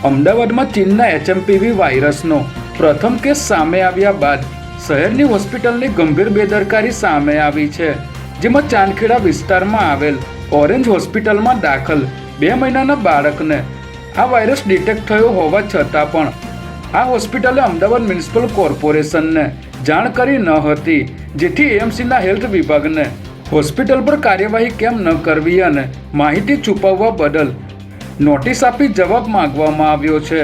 અમદાવાદમાં ચીનના HMPV વાયરસનો પ્રથમ કેસ સામે આવ્યા બાદ શહેરની હોસ્પિટલની ગંભીર બેદરકારી સામે આવી છે, જેમાં ચાંદખેડા વિસ્તારમાં આવેલ ઓરેન્જ હોસ્પિટલમાં દાખલ 2 મહિનાના બાળકને આ વાયરસ ડિટેક્ટ થયો હોવા છતાં પણ આ હોસ્પિટલે અમદાવાદ મ્યુનિસિપલ કોર્પોરેશનને જાણ કરી ન હતી, જેથી AMCના હેલ્થ વિભાગને હોસ્પિટલ પર કાર્યવાહી કેમ ન કરવી અને માહિતી છુપાવવા બદલ નોટિસ આપી જવાબ માંગવામાં આવ્યો છે.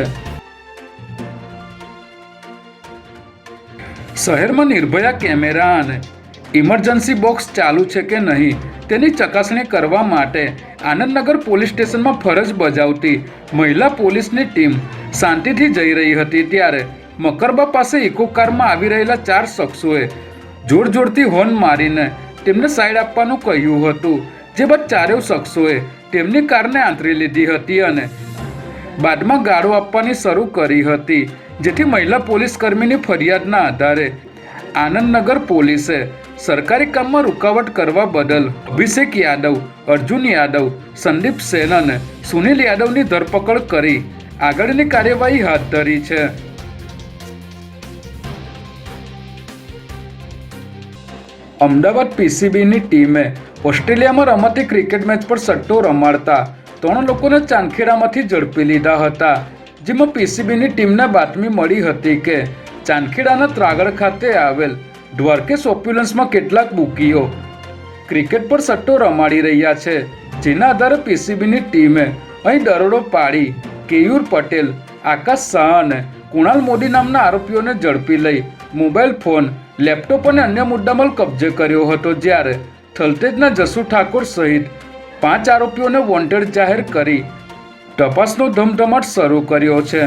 શહેરમાં નિર્ભયા કેમેરા અને ઇમરજન્સી બોક્સ ચાલુ છે કે નહીં તેની ચકાસણી કરવા માટે આનંદનગર પોલીસ સ્ટેશનમાં ફરજ બજાવતી મહિલા પોલીસની ટીમ શાંતિથી જઈ રહી હતી, ત્યારે મકરબા પાસે ઇકો કારમાં આવી રહેલા 4 શખ્સોએ જોરજોરથી હોર્ન મારીને તેમને સાઈડ આપવાનું કહ્યું હતું, જે બાદ ચારેય શખ્સોએ તેમની કારને આંતરી લીધી હતી અને બાદમાં ગાળો આપવાની શરૂ કરી હતી, જેથી મહિલા પોલીસ કર્મીની ફરિયાદના આધારે આનંદનગર પોલીસે સરકારી કામમાં રૂકાવટ કરવા બદલ અભિષેક યાદવ, અર્જુન યાદવ, સંદીપ સેન અને સુનિલ યાદવની ધરપકડ કરી આગળની કાર્યવાહી હાથ ધરી છે. અમદાવાદ PCBની ટીમે ઓસ્ટ્રેલિયામાં રમાતી ક્રિકેટ મેચ પર સટ્ટો રમાડતા 3 લોકોને ચાંદખેડામાંથી ઝડપી લીધા હતા, જેમાં PCBની ટીમને બાતમી મળી હતી કે ચાંદખેડાના ત્રાગડ ખાતે આવેલ દ્વારકેશ ઓપ્યુલન્સમાં કેટલાક બુકીઓ ક્રિકેટ પર સટ્ટો રમાડી રહ્યા છે, જેના આધારે PCBની ટીમે અહીં દરોડો પાડી કેયુર પટેલ, આકાશ શાહ અને કુણાલ મોદી નામના આરોપીઓને ઝડપી લઈ મોબાઈલ ફોન, લેપટોપ અને અન્ય મુદ્દામાલ કબજે કર્યો હતો, જ્યારે થલતેજના જસુ ઠાકોર સહિત 5 આરોપીઓને વોન્ટેડ જાહેર કરી તપાસનો ધમધમાટ શરૂ કર્યો છે.